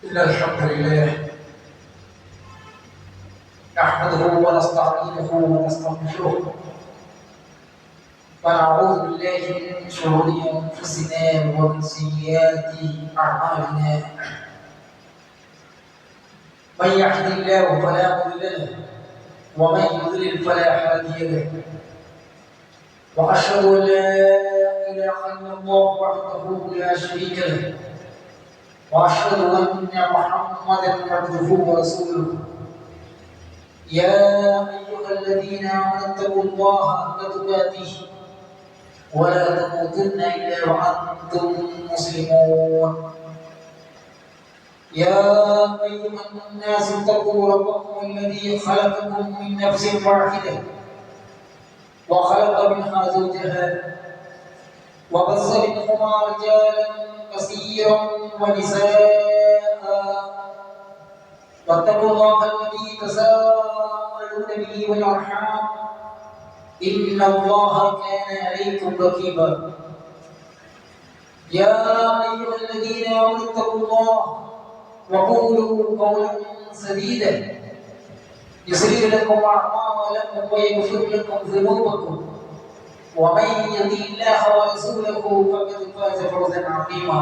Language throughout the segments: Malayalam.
إن الحمد لله نحمده ونستعينه ونستغفره ونعوذ بالله من شرور أنفسنا ومن سيئات أعمالنا. من يهد الله فلا مضل له ومن يضلل فلا هادي له. وأشهد أن لا إله إلا الله وحده لا شريك له وأشهد أن محمدا عبده ورسوله. يا أيها الذين آمنوا اتقوا الله حق تقاته ولا تموتن إلا وأنتم مسلمون. يا أيها الناس اتقوا ربكم الذي خلقكم من نفس واحدة وخلق منها زوجها وبث منهما رجالا كثيرا ونساء واتقوا الله الذي تساءلون به والأرحام إن الله كان عليكم رقيبا. يا أيها الذين آمنوا اتقوا الله وقولوا قولا سديدا يصلح لكم أعمالكم ويغفر لكم ذنوبكم ومن يطع الله ورسوله فقد فاز فوزا عظيما.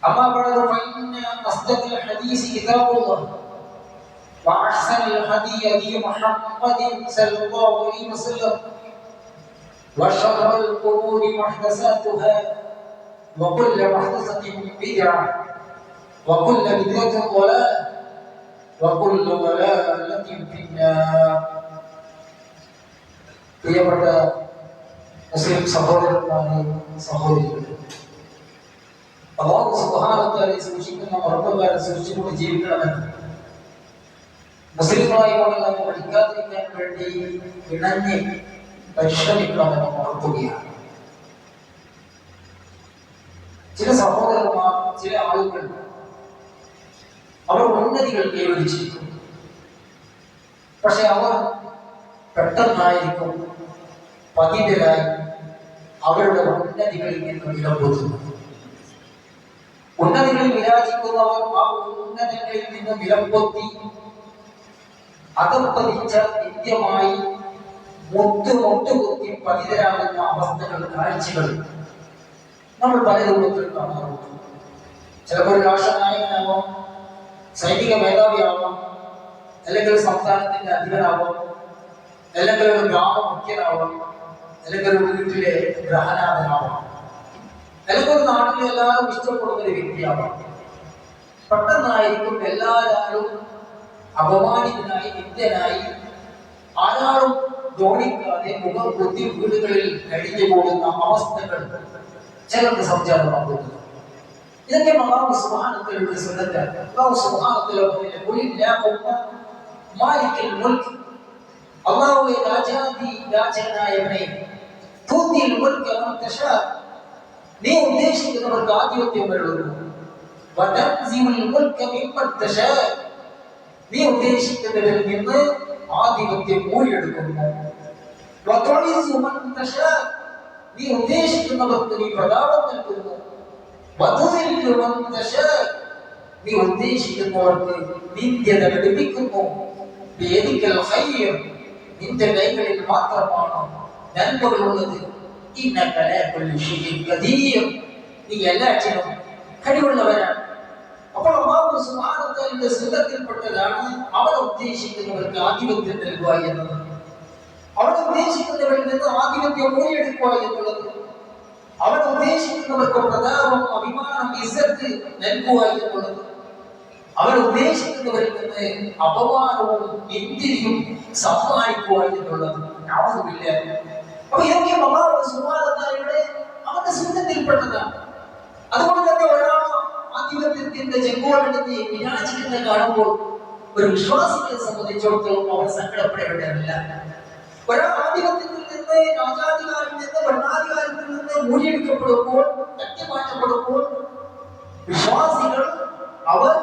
أما بعد فإن أصدق الحديث كتاب الله وأحسن الهدي هدي محمد صلى الله عليه وسلم وشر الأمور محدثاتها وكل محدثة بدعة وكل بدعة ضلالة وكل ضلالة في النار. പ്രിയപ്പെട്ട മുസ്ലിം സഹോദരന്മാരെ സഹോദരികളെ, അല്ലാഹു സുബ്ഹാനഹു വ തആല സൂക്ഷിക്കുന്ന ഉറപ്പുകാരെ സൂക്ഷിച്ചുകൊണ്ട് ജീവിക്കണമെന്ന് മുസ്ലിമായി നമ്മൾ പഠിക്കാതിരിക്കാൻ വേണ്ടി ഇണങ്ങി പരിശ്രമിക്കണമെന്ന് ഉറപ്പുകയാണ്. ചില സഹോദരന്മാർ, ചില ആളുകൾ അവർ ഉന്നതികൾ കൈവരിച്ചിരിക്കുന്നു. പക്ഷെ അവർ പെട്ടെന്നായിരിക്കും പതിതരായി അവരുടെ ഉന്നതികളിൽ നിന്ന് വിലപ്പോത്തുന്നു. ഉന്നതികളിൽ വിരാജിക്കുന്നവർ ആ ഉന്നതങ്ങളിൽ നിന്ന് വിലപ്പൊത്തി അതപ്പതിച്ച നിത്യമായി മുട്ടുകുത്തി പതിതരാകുന്ന അവസ്ഥകൾ, കാഴ്ചകൾ നമ്മൾ പല രൂപത്തിൽ കാണാറുണ്ട്. ചിലപ്പോൾ ഒരു രാഷ്ട്രനായകനാവാം, സൈനിക മേധാവിയാവാം, അല്ലെങ്കിൽ സംസ്ഥാനത്തിന്റെ അധിപനാവാം, അല്ലെങ്കിൽ ഒരു ഗ്രാമ മുഖ്യനാവാം, അല്ലെങ്കിൽ ഒരു വീട്ടിലെ ഗ്രഹനാഥനാവാം, അല്ലെങ്കിൽ ഒരു നാട്ടിലെ എല്ലാവരും ഇഷ്ടപ്പെടുന്ന ഒരു വ്യക്തിയാവാം. പെട്ടെന്നായിരിക്കും എല്ലാവരും അപമാനിതനായി, നിന്ദ്യനായി, ആരാളും ജോലിക്കാതെ മുഖം കുത്തി വീടുകളിൽ കഴിഞ്ഞു പോകുന്ന അവസ്ഥകൾ ചിലർക്ക് സംജാതമാകുന്നു. ഇതൊക്കെ അല്ലാഹു സുബ്ഹാനഹു വ തആലയുടെ സുന്നത്താണ്. അല്ലാഹു സുബ്ഹാനഹു വ തആല പറയുന്നു, ഖുലില്ലാഹുമ്മ മാലിക്കൽ മുൽക്ക്, അല്ലാഹുവേ രാജാനായവനെ, തൂതിൽ മുൽക മൻ തശാ, നീ ഉദ്ദേശിക്കുന്നവർക്ക് ആധിപത്യം നൽകുന്നു. വതൻസിഉൽ മുൽക മിമ്മൻ തശാ, നീ ഉദ്ദേശിക്കുന്നവരിൽ നിന്ന് ആധിപത്യം ഊരിയെടുക്കുന്നു. വതുഇസു മൻ തശാ, നീ ഉദ്ദേശിക്കുന്നവർക്ക് നീ പ്രതാപം നൽകുന്നു. വതുദില്ലു മൻ തശാ, നീ ഉദ്ദേശിക്കുന്നവർക്ക് നിന്ദ്യത ലഭിക്കുന്നു. ബിയദിക്കൽ ഖൈർ, നിന്റെ കൈകളിൽ മാത്രമാണ് നന്മകളുള്ളത്. ഇന്നക അലാ കുല്ലി ഷൈഇൻ ഖദീർ, നീ എല്ലാറ്റിനും കഴിവുള്ളവനാണ്. അപ്പോൾ അല്ലാഹു സുബ്ഹാനഹു വ തആലയുടെ സുന്നത്തിൽപ്പെട്ടതാണ് അവൻ ഉദ്ദേശിക്കുന്നവർക്ക് ആധിപത്യം നൽകുക എന്നത്. അവൻ ഉദ്ദേശിക്കുന്നവരിൽ നിന്ന് ആധിപത്യം ഊരിയെടുക്കുക എന്നുള്ളത്, അവൻ ഉദ്ദേശിക്കുന്നവർക്ക് പ്രതാപം, അഭിമാനം, ഇസ്സത്ത് നൽകുക എന്നുള്ളത്, അവൻ ഉദ്ദേശിക്കുന്നവരിൽ നിന്ന് അപമാനവും നിന്ദയും സമ്മാനിക്കുക എന്നുള്ളത്. അപ്പൊ ഇതൊക്കെ അല്ലാഹു സുബ്ഹാനഹു വ തആലയുടെ അവന്റെ സുന്നത്തിൽപ്പെട്ടതാണ്. അതുകൊണ്ട് തന്നെ ഒരാൾ ആധിപത്യത്തിന്റെ ചെങ്കോലെടുത്ത് വിരാജിക്കുന്നത് കാണുമ്പോൾ ഒരു വിശ്വാസികളെ സംബന്ധിച്ചിടത്തോളം അവർ സങ്കടപ്പെടേണ്ടതല്ല. ഒരാൾ ആധിപത്യത്തിൽ നിന്ന്, രാജാധികാരിൽ നിന്ന്, ഭരണാധികാരത്തിൽ നിന്ന് മൂടിയെടുക്കപ്പെടുമ്പോൾ, തട്ടിമാറ്റപ്പെടുമ്പോൾ വിശ്വാസികൾ അവർ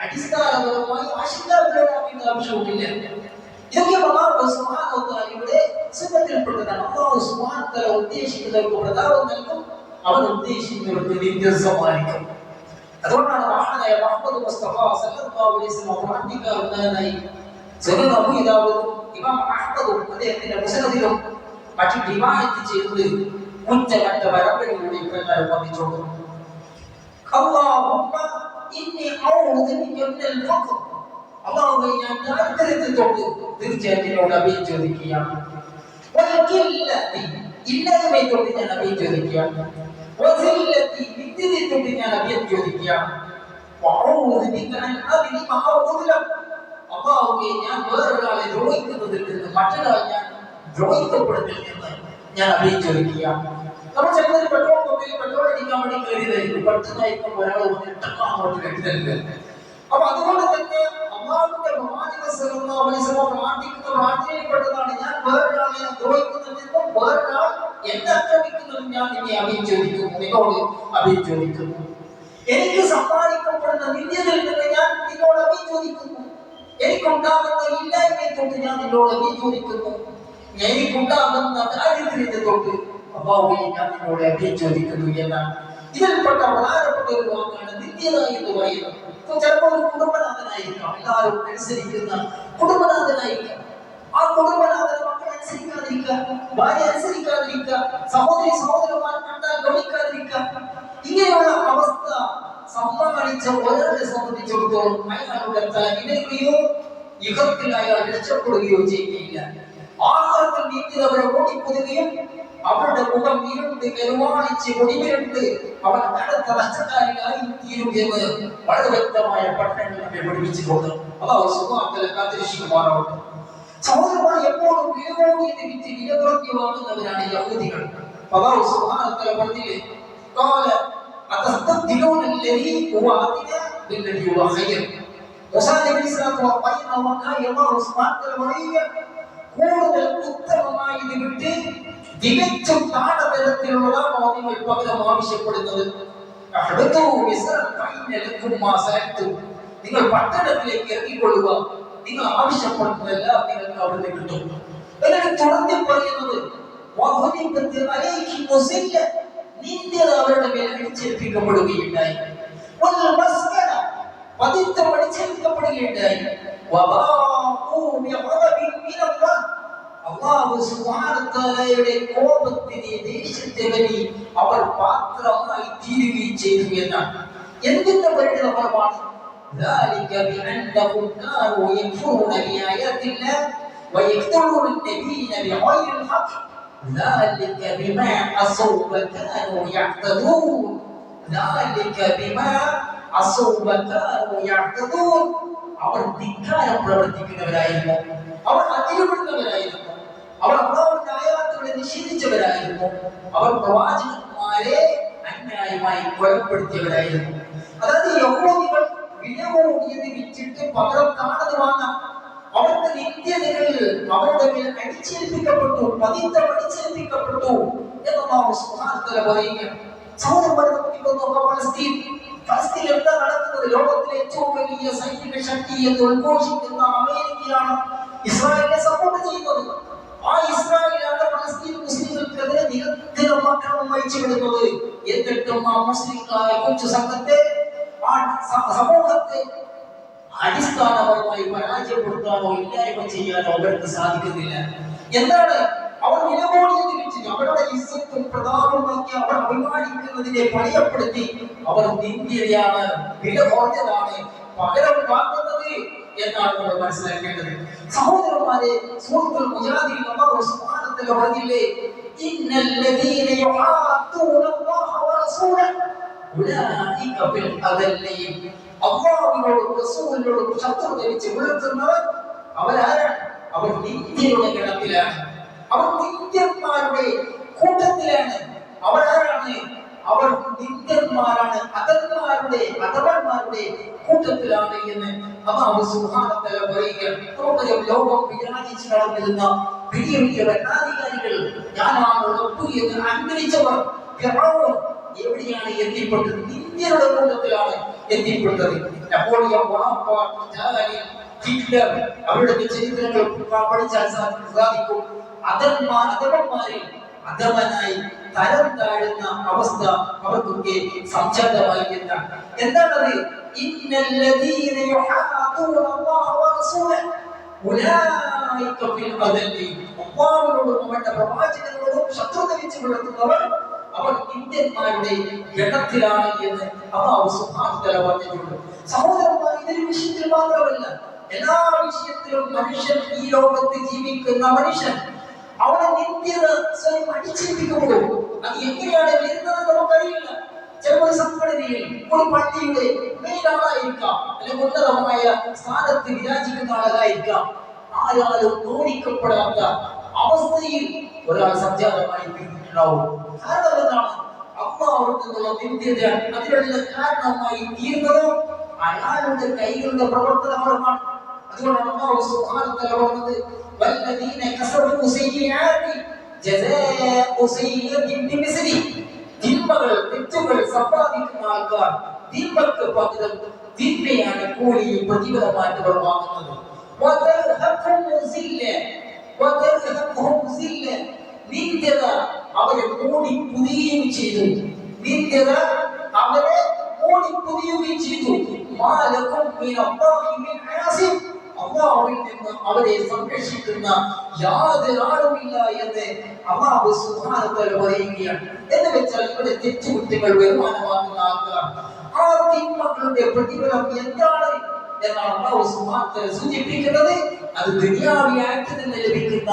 അടിസ്ഥാനപരമായി ആശങ്കാകുലരാകേണ്ട ആവശ്യമില്ല. ഇതൊക്കെ അല്ലാഹു സുബ്ഹാനഹു വ തആലയുടെ സുന്നത്തിൽപ്പെട്ടതാണ്. അല്ലാഹു സുബ്ഹാനഹു വ തആല ഉദ്ദേശിക്കുന്നവർക്ക് പ്രതാപം നൽകും, അവൻ ഉദ്ദേശിക്കുന്നവർക്ക് നിന്ദ്യം സമ്മാനിക്കും. അതുകൊണ്ടാണ് മഹാനായ മുസ്തഫ സല്ലല്ലാഹു അലൈഹി വസല്ലം പ്രാർത്ഥിക്കാറുണ്ടായി. സനദ് അബൂ ദാവൂദ് ഇമാം അഹ്മദ് അദ്ദേഹത്തിന്റെ മുസ്നദിലും മറ്റു റിവായത്ത് ചെയ്തത് മുൻചമറ്റ വരമ്പുകളിലൂടെ ഇപ്രകാരം വന്നിട്ടുണ്ട്. അല്ലാഹുമ്മ ഇന്നി അഊദു ബിക മിനൽ ഫഖർ. അല്ലാഹുവേ ഞാൻ ദാരിദ്ര്യത്തിൽ തൊട്ട് തീർച്ചയായിട്ടും എന്നോട് അഭയം ചോദിക്കുകയാണ്. വൽകില്ലത്തി ഇല്ലായ്മയെ തൊട്ട് ഞാൻ അഭയം ചോദിക്കുകയാണ്. വസില്ലത്തി വിദ്യയെ തൊട്ട് ഞാൻ അഭയം ചോദിക്കുകയാണ്. വഅഊദു ബിക അൻ അദ്ലിമ ഔ ഉദ്ലം. അല്ലാഹുവേ ഞാൻ വേറൊരാളെ ദ്രോഹിക്കുന്നതിൽ നിന്ന് മറ്റൊരാൾ ഞാൻ ദ്രോഹിക്കപ്പെടുന്നതിൽ നിന്ന് ഞാൻ അഭയം ചോദിക്കുകയാണ്. നമ്മൾ ചിലപ്പോൾ പെട്രോൾ പമ്പിൽ പെട്രോൾ അടിക്കാൻ വേണ്ടി കയറിയതായിരിക്കും. പെട്ടെന്നായിരിക്കും ഒരാൾ വന്നിട്ട് അങ്ങോട്ട് കെട്ടിതരുന്നത്. അപ്പൊ അതുകൊണ്ട് തന്നെ അല്ലാഹുവിന്റെ പ്രവാചകൻ സല്ലല്ലാഹു അലൈഹി വസല്ലം പ്രാർത്ഥിക്കുന്ന പ്രാർത്ഥനയിൽപ്പെട്ടതാണ് ഞാൻ വേറൊരാളെ ദ്രോഹിക്കുന്നതിനും വേറൊരാൾ എന്നെ ആക്രമിക്കുന്നതിനും ഞാൻ നിന്നെ അഭയം ചോദിക്കുന്നു, നിന്നോട് അഭയം ചോദിക്കുന്നു. എനിക്ക് സമ്മാനിക്കപ്പെടുന്ന നിന്യതയിൽ നിന്ന് ഞാൻ നിന്നോട് അഭയം ചോദിക്കുന്നു. എനിക്കുണ്ടാകുന്ന ഇല്ലായ്മയെ തൊട്ട് ഞാൻ നിന്നോട് അഭയം ചോദിക്കുന്നു. എനിക്കുണ്ടാകുന്ന ദാരിദ്ര്യത്തെ തൊട്ട് അല്ലാഹുവേ ഞാൻ നിന്നോട് അഭയം ചോദിക്കുന്നു എന്നാണ്. ഇതിൽപ്പെട്ട പ്രധാനപ്പെട്ട ഒരു വാക്കാണ് നിന്യത എന്ന് പറയുന്നത്. ചിലപ്പോൾ ഒരു കുടുംബനാഥനായിരിക്കാം, എല്ലാവരും അനുസരിക്കുന്ന കുടുംബനാഥനായിരിക്കാം. ആ കുടുംബനാഥനെ മക്കൾ അനുസരിക്കാതിരിക്കുക, ഭാര്യ അനുസരിക്കാതിരിക്കുക, സഹോദരി സഹോദരന്മാർ കണ്ടാൽ ഗമിക്കാതിരിക്കുക. ഇങ്ങനെയുള്ള അവസ്ഥ സമ്മാനിച്ച ഒരാളെ സംബന്ധിച്ചിടത്തോളം അയാളുടെ തലയിടുകയോ യുഗത്തിൽ അയാൾ രക്ഷപ്പെടുകയോ ചെയ്യുകയില്ല. ആഹാരത്തിൽ നീന്തി അവരെ ഓടിപ്പൊതുകയും അവരുടെ മുഖം ഇരുണ്ട് കരുവാണിച്ച് ഒടിവിരുണ്ട് അവൻ കടുത്ത നഷ്ടക്കാരിയായി തീരുകയെന്ന് വളരെ വ്യക്തമായ പഠനങ്ങൾ നമ്മെ പഠിപ്പിച്ചിട്ടുണ്ട്. അതാവ് സുഖാത്തല കാത്തിരിക്കുമാറാവട്ടെ. സഹോദരന്മാർ എപ്പോഴും വിലകോടിയത് വിറ്റ് വിലകുറഞ്ഞു വാങ്ങുന്നവരാണ് യഹൂദികൾ. അതാവ് സുഖാത്തല പറഞ്ഞില്ലേ, قال أتستبدلون الذي هو أدنى بالذي هو خير. മൂസാ നബി സ്വല്ലല്ലാഹു അലൈഹി വസല്ലം കൂടുതൽ ഉത്തമമായത് വിട്ട് തികച്ചും താഴതരത്തിലുള്ളതാണോ നിങ്ങൾ പകരം ആവശ്യപ്പെടുന്നത്? നിങ്ങൾ പട്ടണത്തിലേക്ക് ഇറങ്ങിക്കൊള്ളുക, നിങ്ങൾ ആവശ്യപ്പെടുന്നതെല്ലാം നിങ്ങൾക്ക് അവിടെ കിട്ടും. എന്നിട്ട് തുടർന്ന് പറയുന്നത് നിന്ദത അവരുടെ മേൽ അടിച്ചേൽപ്പിക്കപ്പെടുകയുണ്ടായി, പതിത്തം അടിച്ചേൽപ്പിക്കപ്പെടുകയുണ്ടായി. അല്ലാഹു സുബ്ഹാനഹു വ തആലയുടെ കോപത്തിന് ദേഷ്യത്തെ വരി അവർ പാത്രമായി തീരുകയും ചെയ്തു എന്നാണ്. എന്തിന്റെ പരിണാമമാണ്? ذلك بأنهم كانوا يكفرون بآيات الله ويقتلون النبيين بغير الحق ذلك بما عصوا وكانوا يعتدون ذلك بما عصوا وكانوا يعتدون അവർ ധിക്കാരം പ്രവർത്തിക്കുന്നവരായിരുന്നു, അവർ അതിരുവിടുന്നവരായിരുന്നു, അവർ അല്ലാഹുവിന്റെ ആയത്തുകളെ നിഷേധിച്ചവരായിരുന്നു, അവർ പ്രവാചകന്മാരെ അന്യായമായി കൊലപ്പെടുത്തിയവരായിരുന്നു. അതായത് യഹൂദികൾ വിലകൂടിയത് വിറ്റിട്ട് പകരം കാണത് വാങ്ങാം. അവരുടെ നിത്യതകൾ അവരുടെ മേൽ അടിച്ചേൽപ്പിക്കപ്പെട്ടു, പതിത്തം അടിച്ചേൽപ്പിക്കപ്പെട്ടു എന്ന് അല്ലാഹു സുബ്ഹാനഹു വ തആല പറയുകയാണ്. ഫലസ്തീനിൽ എന്താ നടക്കുന്നത്? ലോകത്തിലെ ഏറ്റവും വലിയ സൈനിക ശക്തി എന്ന് ഉദ്ഘോഷിക്കുന്ന അമേരിക്കയാണ് ഇസ്രായേലിനെ സപ്പോർട്ട് ചെയ്യുന്നത്. ആ ഇസ്രായേലാണ് ഫലസ്തീൻ മുസ്ലിങ്ങൾക്കെതിരെ നിരന്തരം ആക്രമണം അയച്ചുവിടുന്നത്. എന്നിട്ടും ആ മുസ്ലിങ്ങളായ കൊച്ചു സംഘത്തെ, ആ സമൂഹത്തെ അടിസ്ഥാനപരമായി പരാജയപ്പെടുത്താനോ ഇല്ലായ്മ ചെയ്യാനോ അവർക്ക് സാധിക്കുന്നില്ല. എന്താണ് അവർ വിലകോടിയത് വെച്ചിട്ട് അവരുടെ ഇസ്സത്തും പ്രതാപമൊക്കെ അവർ അഭിമാനിക്കുന്നതിനെ പണിയപ്പെടുത്തി അവർ നിന്ദ്യതയാണ്, വില കുറഞ്ഞതാണ് പകരം വാങ്ങുന്നത് എന്നാണ് നമ്മൾ മനസ്സിലാക്കേണ്ടത്. സഹോദരന്മാരെ, സൂറത്തുൽ മുജാദിൽ അല്ലാഹു സുബ്ഹാനഹു വ തആല പറഞ്ഞില്ലേ, ഇന്നല്ലദീന യുആദൂന അല്ലാഹ വ റസൂലഹു ഉലൈക ഫിൽ അദല്ലീൻ. അല്ലാഹുവിനോടും റസൂലിനോടും ശത്രുത വെച്ച് പുലർത്തുന്നവർ അവരാരാണ്? അവർ നിന്ദ്യരുടെ ഗണത്തിലാണ്, അവർ നിന്ദ്യന്മാരുടെ കൂട്ടത്തിലാണ്. അവരാരാണ്? അവർ നിന്ദ്യന്മാരാണ്, അധമന്മാരുടെ കൂട്ടത്തിലാണ് എന്ന് അല്ലാഹു സുബ്ഹാനഹു വ തആല പറയുകയാണ്. ലോകം വിരാജിച്ച് നടന്നിരുന്ന വലിയ വലിയ ഭരണാധികാരികൾ, ഞാനാണ് റബ്ബ് എന്ന് അംഗീകരിച്ചവർ ഫിറഔൻ എവിടെയാണ് എത്തിപ്പെട്ടത്? നിന്ദ്യരുടെ കൂട്ടത്തിലാണ് എത്തിപ്പെട്ടത്. നെപ്പോളിയൻ ബോണപ്പാർട്ട്, സ്റ്റാലിൻ, ഹിറ്റ്ലർ, അവരുടെ ചരിത്രങ്ങൾ പഠിച്ചാൽ സാധിക്കും. അധമന്മാരിൽ അധമനായി തരം താഴുന്ന അവസ്ഥ അവർക്കൊക്കെ സംജാതമായി എന്നാണ്. എന്താണത്? ഇന്നല്ലദീന യുഹാദൂന അല്ലാഹ വറസൂലഹു ഉലൈക ഫിൽ അദല്ലി. അല്ലാഹുവോടും അവന്റെ പ്രവാചകനോടും ശത്രുത വെച്ച് പുലർത്തുന്നവർ അവർ ഇന്ത്യന്മാരുടെ ഗണത്തിലാണ് എന്ന് അല്ലാഹു സുബ്ഹാനഹു വ തആല പറഞ്ഞിട്ടുണ്ട്. സഹോദരന്മാർ, ഇതൊരു വിഷയത്തിൽ മാത്രമല്ല, എല്ലാ വിഷയത്തിലും മനുഷ്യൻ, ഈ ലോകത്ത് ജീവിക്കുന്ന മനുഷ്യൻ, അവനെ നിത്യത സ്വയം അടിച്ചേൽപ്പിക്കപ്പെടും. അത് എങ്ങനെയാണ് വരുന്നത് നമുക്കറിയില്ല. ചിലപ്പോൾ സംഘടനയിൽ ഒരു പള്ളിയുടെ മെയിൻ ആളായിരിക്കാം, അല്ലെങ്കിൽ ഉന്നതമായ സ്ഥാനത്ത് വിരാജിക്കുന്ന ആളായിരിക്കാം. ആരാലും തോന്നിക്കപ്പെടാത്ത അവസ്ഥയിൽ ഒരാൾ സഞ്ചാരമായി തീർന്നിട്ടുണ്ടാവും. കാരണം എന്താണ്? അല്ലാഹുവിൽ നിന്നുള്ള നിത്യത അതിനുള്ള കാരണമായി തീർന്നതും അയാളുടെ കൈകളുടെ പ്രവർത്തനമാണ്. അതുകൊണ്ടാണ് അല്ലാഹു സുബ്ഹാനഹു വ തആല പറഞ്ഞത്, വല്ലദീന കസബു സയ്യിആതി ജസാഉ സയ്യിഅത്തിൻ ബിമിസ്ലി. തിന്മകൾ, തെറ്റുകൾ സമ്പാദിക്കുന്ന ആൾക്കാർ തിന്മക്ക് പകരം തിന്മയാണ് കൂലിയും പ്രതിഫലമായിട്ട് അവർ വാങ്ങുന്നത്. നിത്യത അവരെ മൂടി പുതിയുകയും ചെയ്തു. നിത്യത അവരെ മൂടി പുതിയുകയും ചെയ്തു. അല്ലാഹുവിൽ നിന്ന് അവരെ സംരക്ഷിക്കുന്ന യാതൊരാളുമില്ല എന്ന് അല്ലാഹു സുബ്ഹാനഹു വ തആല പറയുകയാണ്. എന്ന് വെച്ചാൽ ഇവിടെ തെറ്റുകുറ്റങ്ങൾ വരുമാനമാകുന്ന ആൾക്കാർ, ആ തിന്മകളുടെ പ്രതിഫലം എന്താണ് എന്നാണ് അല്ലാഹു സുബ്ഹാനഹു വ തആല സൂചിപ്പിക്കുന്നത്. അത് ദുനിയാവിയായിട്ട് തന്നെ ലഭിക്കുന്ന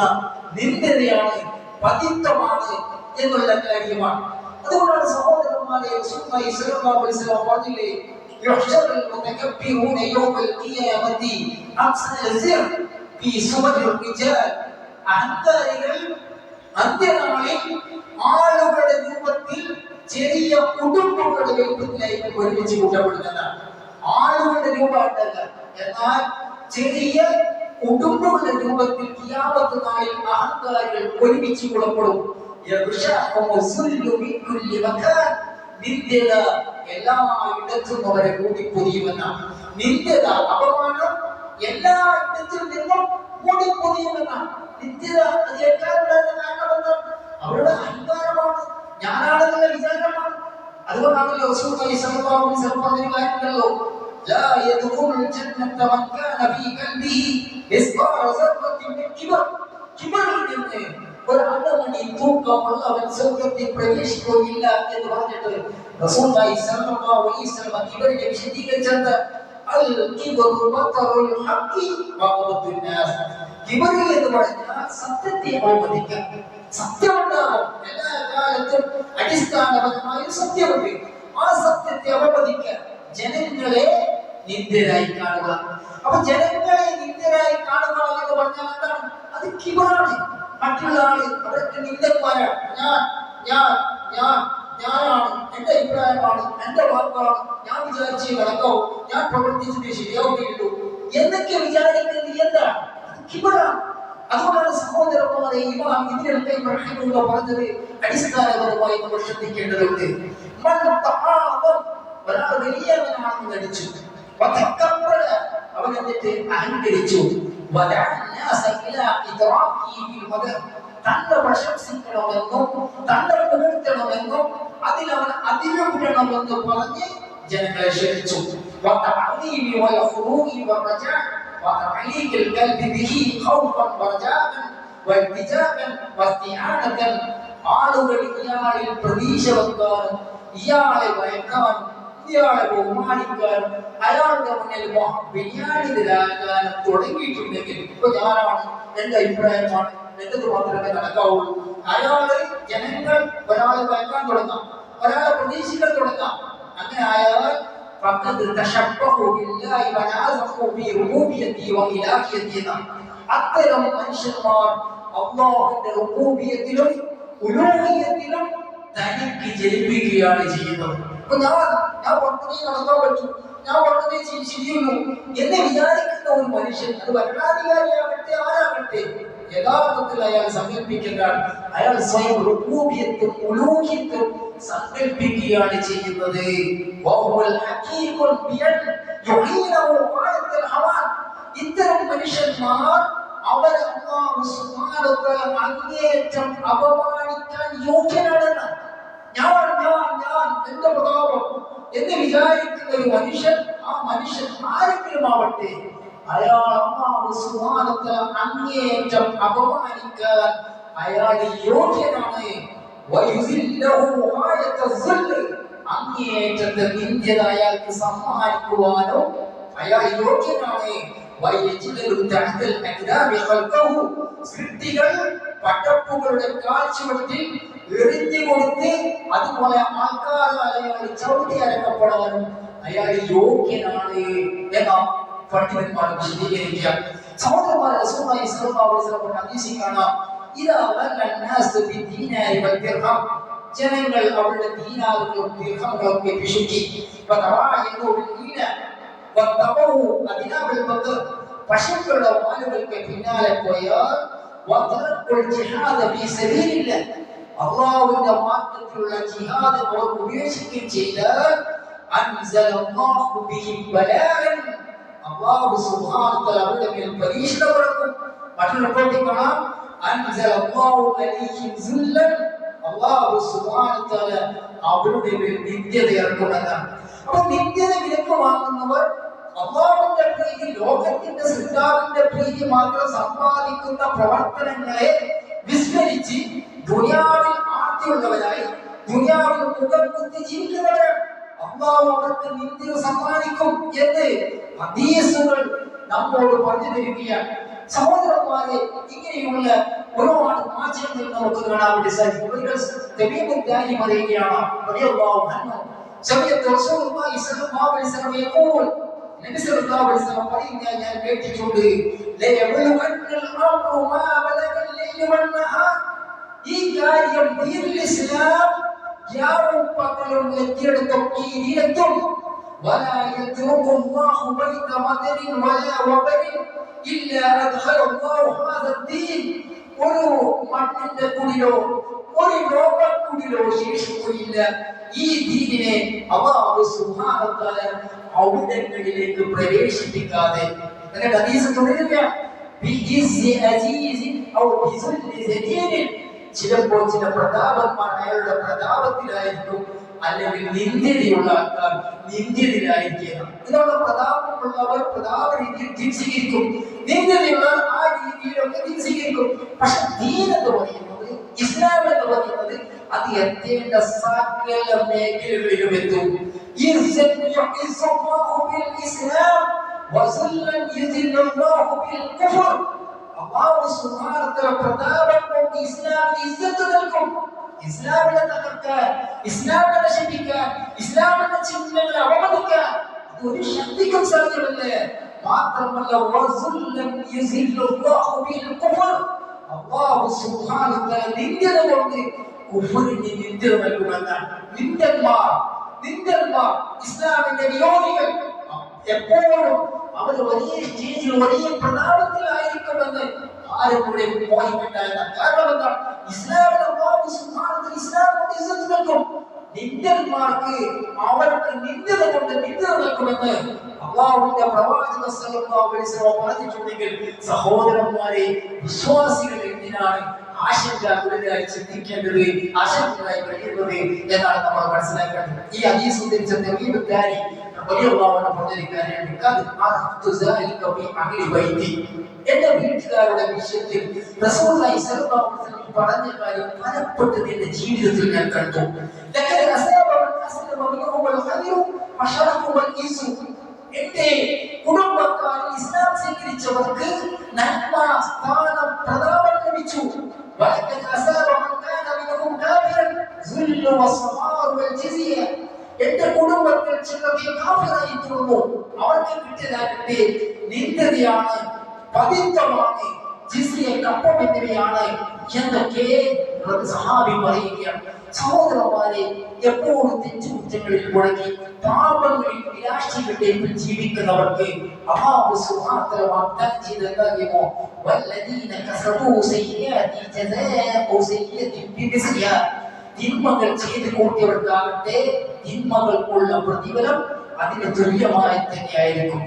നിന്ദതയാണ്, പതിത്വമാണ് എന്നുള്ള കാര്യമാണ്. അതുകൊണ്ടാണ് സഹോദരന്മാരെ റസൂലുള്ളാഹി സ്വല്ലല്ലാഹു അലൈഹി വസല്ലം പറഞ്ഞില്ലേ, യുഹ്ശറുൽ മുതകബ്ബിറൂന യൗമൽ ഖിയാമത്തി അഹ്സന സിർ ഫീ സുവദിൽ റിജാൽ. അഹങ്കാരികൾ അന്ത്യനാളിൽ ആളുകളുടെ രൂപത്തിൽ ചെറിയ ഉടുപ്പുകളുടെ രൂപത്തിലായിരിക്കും ഒരുമിച്ച് കൂട്ടപ്പെടുന്നതാണ്. ആളുകളുടെ രൂപമല്ല, എന്നാൽ ചെറിയ ഉടുമ്പുകളുടെ രൂപത്തിൽ ഖിയാമത്ത് നാളിൽ അഹങ്കാരികൾ ഒരുമിച്ച് കൂടപ്പെടും. നിന്ദത എല്ലായിടത്തും അവരെ കൂടിപ്പൊതിയുമെന്നാണ്. നിന്ദത, അപമാനം എല്ലായിടത്തും നിന്നും കൂടിപ്പൊതിയുമെന്നാണ്. നിന്ദത അത് കേൾക്കാറുണ്ടായിരുന്ന കാരണമെന്താണ്? അവരുടെ അഹങ്കാരമാണ്, ഞാനാണെന്നുള്ള വിചാരമാണ്. അതുകൊണ്ടാണല്ലോ റസൂലുള്ളാഹി സ്വല്ലല്ലാഹു അലൈഹി വസല്ലം പറഞ്ഞ കാര്യമുണ്ടല്ലോ, لا يدخل الجنة من كان في قلبه مثقال ذرة من كبر. കിബറിൽ നിന്ന് ഒരു അണുമണി തൂക്കമുള്ള അവൻ സ്വർഗ്ഗത്തിൽ പ്രവേശിക്കുകയില്ല എന്ന് പറഞ്ഞിട്ട് റസൂലുള്ളാഹി സ്വല്ലല്ലാഹു അലൈഹി വസല്ലം കിബറിനെ വിശദീകരിച്ചത് അൽ കിബറു ബതറുൽ ഹഖി വഖബത്തുൻ നാസ്. കിബർ എന്ന് പറഞ്ഞാൽ സത്യത്തെ അവമതിക്കുക. സത്യമുണ്ടാകും, എല്ലാ കാലത്തും അടിസ്ഥാനപരമായ സത്യമുണ്ട്. ആ സത്യത്തെ അവമതിക്കുക, ജനങ്ങളെ നിന്ദരായി കാണുക. അപ്പൊ ജനങ്ങളെ നിന്ദരായി കാണുക എന്ന് പറഞ്ഞാൽ എന്താണ്? അത് കിബറാണ്. മറ്റുള്ള ആള് അവർക്ക് നിന്ദന്മാരാണ്. ഞാനാണ്, എന്റെ അഭിപ്രായമാണ്, എന്റെ വാക്കാണ്, ഞാൻ വിചാരിച്ചേ നടക്കാവൂ, ഞാൻ പ്രവർത്തിച്ചിട്ട് ശരിയാവുകയുള്ളൂ എന്നൊക്കെ വിചാരിക്കുന്നത് എന്താണ്? അത് കിബറാണ്. അതുകൊണ്ടാണ് സഹോദരന്മാരെ ഇമാം ഇബ്നുൽ ഖയ്യിം റഹിമഹുല്ലാഹ് പറഞ്ഞത് അടിസ്ഥാനപരമായി നമ്മൾ ശ്രദ്ധിക്കേണ്ടതുണ്ട്. ഒരാൾ വലിയവനാണെന്ന് നടിച്ചു, അവൻ എന്നിട്ട് അഹങ്കരിച്ചു, തന്നെ പ്രശംസിക്കണമെന്നും തന്നെ പുകഴ്ത്തണമെന്നും അതിലവൻ അതിരുവിടണമെന്നും പറഞ്ഞ് ജനങ്ങളെ ക്ഷണിച്ചു. ആളുകൾ ഇയാളിൽ പ്രതീക്ഷ വെക്കാനും ഇയാളെ ഭയക്കാനും ഇയാളെ ബഹുമാനിക്കാനും അയാളുടെ മുന്നിൽ വിജ്ഞാനിതരാകാനും തുടങ്ങിയിട്ടുണ്ടെങ്കിൽ ഇപ്പൊ ഞാനാണ്, എന്റെ അഭിപ്രായമാണ്, എന്റത് മാത്രമേ നടക്കാവുള്ളൂ. അയാള് ജനങ്ങൾ ഒരാളെ ഭയക്കാൻ തുടങ്ങാം, ഒരാളെ പ്രതീക്ഷിക്കാൻ തുടങ്ങാം. അങ്ങനെ അയാൾ അത്തരം മനുഷ്യന്മാർ അല്ലാഹുവിന്റെ റുബൂബിയത്തിലും ഉലൂഹിയത്തിലും തനിക്ക് ജനിപ്പിക്കുകയാണ് ചെയ്യുന്നത്. അപ്പൊ ഞാൻ പറഞ്ഞതേ നടക്കാൻ പറ്റൂ, ഞാൻ പറഞ്ഞതേ ശരിയുള്ളൂ എന്ന് വിചാരിക്കുന്ന ഒരു മനുഷ്യൻ, അത് ഭരണാധികാരിയാകട്ടെ ആരാകട്ടെ, യഥാർത്ഥത്തിൽ അയാൾ സങ്കല്പിക്കുകയാണ്, അയാൾ സ്വയം റുബൂബിയത്തും ഉലൂഹിയത്തും സങ്കല്പിക്കുകയാണ് ചെയ്യുന്നത്. ഇത്തരം മനുഷ്യന്മാർ അവരെ അല്ലാഹു സുബ്ഹാനഹു വ തആല അങ്ങേയറ്റം അപമാനിക്കാൻ യോഗ്യനാണെന്ന്. ഞാൻ എന്റെ പ്രതാപം, എന്ന് വിചാരിക്കുന്ന ഒരു മനുഷ്യൻ, ആ മനുഷ്യൻ ആരെങ്കിലും ആവട്ടെ, അയാൾ അല്ലാഹു സുബ്ഹാനഹു വ തആല അങ്ങേയറ്റം അപമാനിക്കാൻ അയാൾ യോഗ്യനാണ്. അങ്ങേയറ്റത്തെ നിന്ദ്യത അയാൾക്ക് സമ്മാനിക്കുവാനോ അയാൾ യോഗ്യനാണ്. സൃഷ്ടികൾ പടപ്പുകളുടെ കാഴ്ചവെട്ടിൽ എറിഞ്ഞു കൊടുത്ത് അതുപോലെ ആൾക്കാരാൽ അയാൾ ചവിട്ടി അരക്കപ്പെടാനും അയാൾ യോഗ്യനാണ് എന്ന പണ്ഡിതന്മാർ വിശദീകരിക്കുക. സഹോദരന്മാരെ, റസൂലുള്ളാഹി സ്വല്ലല്ലാഹു അലൈഹി വസല്ലം ഹദീസിൽ കാണാം, ഇദാ വല്ലന്നാസ് ബിദ്ദീനാരി വദ്ദിർഹം, ജനങ്ങൾ അവരുടെ ദീനാറുകളും ദിർഹങ്ങളൊക്കെ പിശുക്കി, പശുക്കളുടെ വാലുകൾക്ക് പിന്നാലെ പോയാൽ അല്ലാഹുവിന്റെ മാർഗ്ഗത്തിലുള്ള ജിഹാദ് അവർ ഉപേക്ഷിക്കുകയും ചെയ്താൽ അൻസലല്ലാഹു ബിഹിം ബലാഅൻ, അല്ലാഹു സുബ്ഹാനഹു വ തആല അവരുടെ മേൽ പരീക്ഷണം ഇറക്കും. മറ്റൊരു റിപ്പോർട്ടിൽ കാണാം, അൻസലല്ലാഹു അലൈഹിം സുല്ലൻ, അല്ലാഹു സുബ്ഹാനഹു വ തആല അവരുടെ മേൽ നിന്ദ്യത ഇറക്കുമെന്നാണ്. അപ്പോൾ നിന്ദ്യത വിലക്ക് വാങ്ങുന്നവർ അല്ലാഹുവിന്റെ പ്രീതി, ലോകത്തിന്റെ സൃഷ്ടാവിന്റെ പ്രീതി മാത്രം സമ്പാദിക്കുന്ന പ്രവർത്തനങ്ങളെ വിസ്മരിച്ച് ദുനിയാവിൽ ആർത്തിയുള്ളവരായി ദുനിയാവിൽ മുഖം കുത്തി ജീവിക്കുന്നവരാണ്. അല്ലാഹു അവർക്ക് നിന്ദ്യ സമ്മാനിക്കും എന്ന് ഹദീസുകൾ നമ്മോട് പറഞ്ഞു തരികയാണ്. സഹോദരന്മാരെ, ഇങ്ങനെയുള്ള ഒരുപാട് വാചകങ്ങൾ നമുക്ക് കാണാൻ വേണ്ടി സാധിക്കും. പറയുകയാണ്, ഞാൻ കേട്ടിട്ടുണ്ട്, ഈ കാര്യം ദീനുൽ ഇസ്ലാം യാവും പകലും എത്തിയെടുത്തൊക്കെ ഇതിലെത്തും. ولا يترك الله بيت مدر ولا وبر إلا أدخل الله هذا الدين. ഒരു മണ്ണിന്റെ കുടിലോ ഒരു ലോകക്കുടിലോ ശേഷിക്കുകയില്ല ഈ ദീനിനെ അല്ലാഹു സുബ്ഹാനഹു വ തആല അവിടങ്ങളിലേക്ക് പ്രവേശിപ്പിക്കാതെ. എന്നിട്ട് ഹദീസ് തുടരുകയാണ്, ചിലപ്പോൾ ചില പ്രതാപന്മാർ അയാളുടെ പ്രതാപത്തിലായിരിക്കും, അല്ലെങ്കിൽ നിന്ദ്യതയുള്ള ആൾക്കാർ നിന്ദ്യതയിലായിരിക്കണം. ഇതോടെ പ്രതാപമുള്ളവർ പ്രതാപ രീതിയിൽ തിരിച്ചിരിക്കും, നിന്ദ്യതയുള്ളവർ ആ രീതിയിലൊക്കെ തിരിച്ചിരിക്കും. പക്ഷെ ദീൻ എന്ന് പറയുന്നത്, ഇസ്ലാം എന്ന് പറയുന്നത് അത് എത്തേണ്ട സകല മേഖലകളിലും എത്തും. അല്ലാഹു സുബ്ഹാനഹു വ തആല പ്രതാപം കൊണ്ട് ഇസ്ലാമിന് ഇസ്സത്ത് നൽകും. ഇസ്ലാമിനെ തകർക്കാൻ, ഇസ്ലാമിനെ നശിപ്പിക്കാൻ, ഇസ്ലാമിന്റെ ചിഹ്നങ്ങളെ അവമതിക്കാൻ ഒരു ശക്തിക്കും സാധ്യമല്ല. മാത്രമല്ല, അല്ലാഹു സുബ്ഹാനഹു വ തആല നിന്ദ്യത കൊണ്ട് കുഫറിന് നിന്ദ്യത നൽകുമെന്നാണ്. നിന്ദ്യന്മാർ ഇസ്ലാമിന്റെ വിരോധികൾ എപ്പോഴും അവർ ഒരേ സ്റ്റേജിൽ ഒരേ പ്രതാപത്തിലായിരിക്കുമെന്ന് ആരും കൂടെ മോഹിക്കണ്ട. കാരണം എന്താണ്? ഇസ്ലാമിനെ അല്ലാഹു സുബ്ഹാനഹു വ തആല ഇസ്ലാമിന്റെ ഇസ്സത്ത് നൽകും. നിന്ദ്യന്മാർക്ക് അവർക്ക് നിന്ദ്യത കൊണ്ട് നിന്ദ്യത നൽകുമെന്ന് അല്ലാഹുവിന്റെ പ്രവാചകൻ സല്ലല്ലാഹു അലൈഹി വസല്ലം പറഞ്ഞിട്ടുണ്ടെങ്കിൽ, സഹോദരന്മാരെ, വിശ്വാസികൾ എന്തിനാണ് ആശങ്കാകുലരായി ചിന്തിക്കേണ്ടത്, ആശങ്കകളായി കഴിയുന്നത് എന്നാണ് നമ്മൾ മനസ്സിലാക്കേണ്ടത്. ഈ ഹദീസ് ഉദ്ധരിച്ച തമീമുദ്ദാരി എന്റെ വീട്ടുകാരുടെ വിഷയത്തിൽ റസൂലുള്ളാഹി സ്വല്ലല്ലാഹു അലൈഹി വസല്ലം പറഞ്ഞ കാര്യം പലപ്പോഴും എന്റെ ജീവിതത്തിൽ ഞാൻ കണ്ടു. എന്റെ കുടുംബക്കാരിൽ ഇസ്ലാം സ്വീകരിച്ചവർക്ക് നന്മ, സ്ഥാനം, പ്രതാപം ലഭിച്ചു. എന്റെ കുടുംബത്തിൽ ചിലർക്ക് കാഫിറായി തീർന്നു. അവർക്ക് കിട്ടിയതാകട്ടെ നിന്ദതയാണ്, പതിത്വമാണ്, ജിസിയ, കപ്പം എന്നിവയാണ് എന്നൊക്കെ സഹാബി പറയുകയാണ്. സഹോദരന്മാരെ, എപ്പോഴും തെറ്റുകുറ്റങ്ങളിൽ മുടങ്ങി പാപങ്ങളിൽ നിരാശയിലേക്ക് ജീവിക്കുന്നവർക്ക് അല്ലാഹു സുബ്ഹാനഹു വ തആല വാഗ്ദാനം ചെയ്തതാകുമോ, വല്ലദീന കസബൂ സയ്യിആതി ജസാഉ സയ്യിഅത്തിൻ ബിമിസ്ലിഹാ. തിന്മകൾ ചെയ്തു കൂട്ടിയവർക്കാകട്ടെ തിന്മകൾക്കുള്ള പ്രതിഫലം അതിന് തുല്യമായി തന്നെയായിരിക്കും.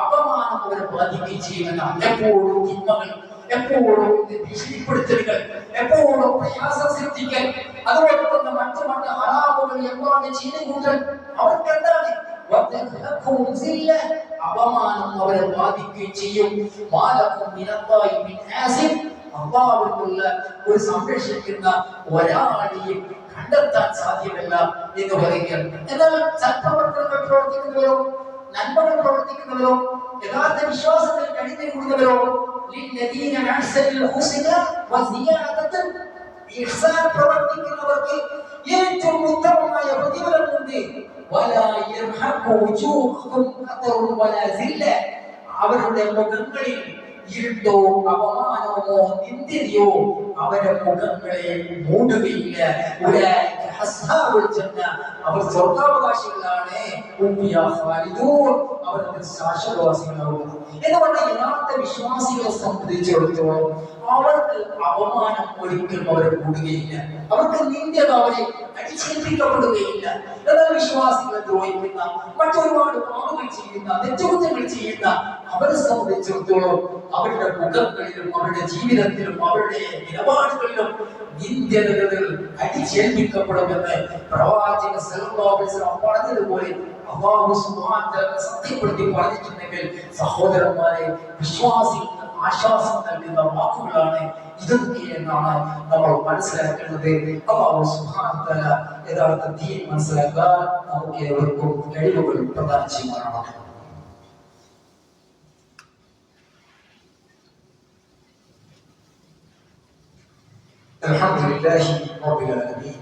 അപമാനം അവരെ ബാധിക്കുകയും ചെയ്യുമെന്നാണ്. എപ്പോഴും തിന്മകൾ എപ്പോഴും ഭീഷണിപ്പെടുത്തലുകൾ, എപ്പോഴും പ്രയാസം സൃഷ്ടിക്കൽ, അതുപോലെ തന്നെ മറ്റ് ഹറാമുകൾ എപ്പോഴും ചെയ്തു കൂട്ടൽ അവർക്ക് എന്താണ് അപമാനം അവരെ ബാധിക്കുകയും ചെയ്യും. അള്ളാഹുവിനുള്ള ഒരു സംരക്ഷിക്കുന്ന ഒരാളെയും കണ്ടെത്താൻ സാധ്യമല്ല എന്ന് പറയുകയാണ്. എന്നാൽ സത്പ്രവർത്തനങ്ങൾ പ്രവർത്തിക്കുന്നവരോ, നന്മകൾ പ്രവർത്തിക്കുന്നവരോ, യഥാർത്ഥ വിശ്വാസത്തിൽ കഴിഞ്ഞുകൂടുന്നവരോ പ്രവർത്തിക്കുന്നവർക്ക് ഏറ്റവും ഉത്തമമായ പ്രതിഫലമുണ്ട്. അവരുടെ മുഖങ്ങളിൽ ഇരുട്ടോ അപമാനമോ നിന്ദയോ അവരുടെ മുഖങ്ങളെ മൂടുകയില്ല. അവർ സ്വർഗാവകാശികളാണ്, അവർ ശാശ്വതവാസികളാവുന്നു. എന്തുകൊണ്ട് യഥാർത്ഥ വിശ്വാസികളെ സംബന്ധിച്ചിടത്തോളം അവർക്ക് അപമാനം ഒരിക്കലും അവരെ കൂടുകയില്ല, അവർക്ക് നിന്ദ അവരെ അടിച്ചേൽപ്പിക്കപ്പെടുകയില്ല. എന്നാൽ വിശ്വാസികളെ ദ്രോഹിക്കുന്ന, മറ്റൊരുപാട് പാപങ്ങൾ ചെയ്യുന്ന, തെറ്റുകുറ്റങ്ങൾ ചെയ്യുന്ന അവരെ സംബന്ധിച്ചിടത്തോളം അവരുടെ മുഖങ്ങളിലും അവരുടെ ജീവിതത്തിലും അവരുടെ നിലപാടുകളിലും നിന്ദകൾ അടിച്ചേൽപ്പിക്കപ്പെടുമെന്ന് പ്രവാചകൻ സല്ലല്ലാഹു അലൈഹി വസല്ലം പറഞ്ഞതുപോലെ അല്ലാഹു സുബ്ഹാനഹു വ തആല സത്യപ്പെടുത്തി പറഞ്ഞിട്ടുണ്ടെങ്കിൽ സഹോദരന്മാരെ, വിശ്വാസികൾക്ക് ആശ്വാസം നൽകുന്ന വാക്കുകളാണ് ഇതൊക്കെ എന്നാണ് നമ്മൾ മനസ്സിലാക്കേണ്ടത്. അല്ലാഹു സുബ്ഹാനഹു വ തആല യഥാർത്ഥ ദീൻ മനസ്സിലാക്കാൻ നമുക്ക് ഏവർക്കും കഴിവുകൾ പ്രദാനം ചെയ്യുമാറാകട്ടെ. അൽഹംദുലില്ലാഹി റബ്ബിൽ ആലമീൻ.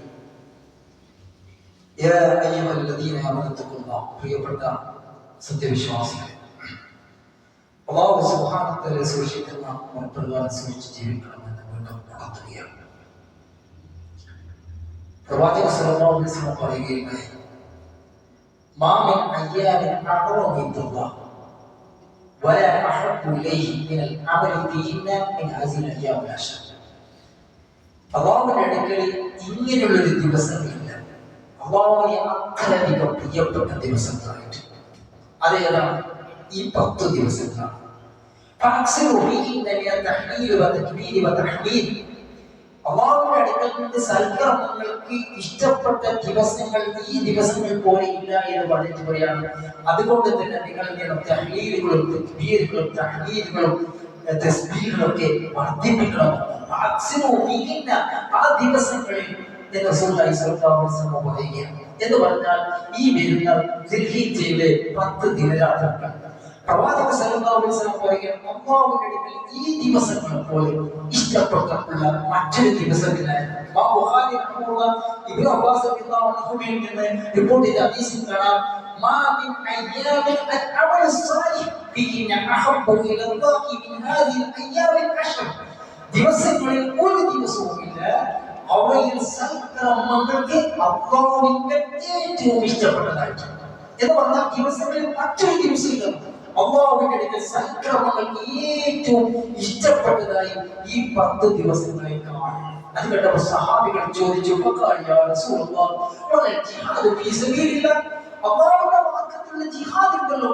യാ അയ്യുഹല്ലദീന ആമനൂ തഖുല്ലാഹ്. പ്രിയപ്പെട്ട സത്യവിശ്വാസികളെ, അല്ലാഹു സുബ്ഹാനഹു വ തആല സൂക്ഷിക്കുന്ന പ്രകാരം സൂക്ഷിച്ച് ജീവിക്കണമെന്ന് വീണ്ടും ഉണർത്തുകയാണ്. പ്രവാചകൻ സല്ലല്ലാഹു അലൈഹി വസല്ലം പറയുകയുണ്ടായി, മാ മിൻ അയ്യാമിൻ അഅ്ളമു ഇൻദല്ലാഹ് വലാ അഹബ്ബു ഇലൈഹി മിനൽ അമലി ഫീഹിന്ന മിൻ ഹാസിൽ അയ്യാമിൽ അശ്ർ. അല്ലാഹുവിന്റെ അടുക്കൽ ഇങ്ങനെയുള്ളൊരു ദിവസങ്ങളില്ല, അല്ലാഹുവിന് അത്രയധികം പ്രിയപ്പെട്ട ദിവസങ്ങളായിട്ട്. അതേതാണ്? ഈ 10 ദിവസങ്ങളാണ്. അല്ലാഹുവിന്റെ അടുക്കൽ നിന്ന് സൽക്കർമ്മങ്ങൾക്ക് ഇഷ്ടപ്പെട്ട ദിവസങ്ങൾ ഈ ദിവസങ്ങൾ പോലെ ഇല്ല എന്ന് പറഞ്ഞിട്ട് പറയാണ്. അതുകൊണ്ട് തന്നെ നിങ്ങൾ ഇങ്ങനെ തഹ്ലീലുകളും തക്ബീറുകളും തഹ്മീദുകളും തസ്ബീഹുകളൊക്കെ വർദ്ധിപ്പിക്കണം. ആ ദിവസങ്ങളിൽ പറയുകയാണ്. എന്ന് പറഞ്ഞാൽ ഈ വരുന്ന ദിൽഹിജ്ജയിലെ 10 ദിനരാത്രങ്ങൾ പ്രവാചക സല്ലല്ലാഹു അലൈഹി വസല്ലം പറയുകയാണ്, അല്ലാഹുവിന്റെ അടുക്കൽ ഈ ദിവസങ്ങൾ പോലെ ഇഷ്ടപ്പെട്ടുള്ള മറ്റൊരു ദിവസമില്ല. ബുഖാരി ഇബ്നു അബ്ബാസ് റളിയല്ലാഹു അൻഹുവിൽ നിന്ന് റിപ്പോർട്ട് ചെയ്ത ഹദീസിൽ കാണാം, മാ മിൻ അയ്യാമിൻ അൽ-അമൽ സ്വാലിഹ് ഫീഹിന്ന അഹബ്ബു ഇലല്ലാഹി മിൻ ഹാദിഹിൽ അയ്യാമിൽ അശ്ർ. ദിവസങ്ങളിൽ ഒരു ദിവസവുമില്ല അവയിൽ സൽക്കർമ്മങ്ങൾക്ക് അല്ലാഹുവിന്റെ ഏറ്റവും ഇഷ്ടപ്പെട്ടതായിട്ട്. എന്ന് പറഞ്ഞാൽ ദിവസങ്ങളിൽ മറ്റൊരു ദിവസമില്ല അല്ലാഹുവിന്റെ അടുക്കൽ സൽക്കർമ്മങ്ങൾക്ക് ഏറ്റവും ഇഷ്ടപ്പെട്ടതായി ഈ 10 ദിവസങ്ങളെ കാണും. അത് കേട്ടപ്പോൾ സഹാബികൾ ചോദിച്ചു, യാ റസൂലല്ലാഹ്, വലൽ ജിഹാദു ഫീ സബീലില്ലാഹ്, അല്ലാഹുവിന്റെ മാർഗ്ഗത്തിലുള്ള ജിഹാദ് ഉണ്ടല്ലോ,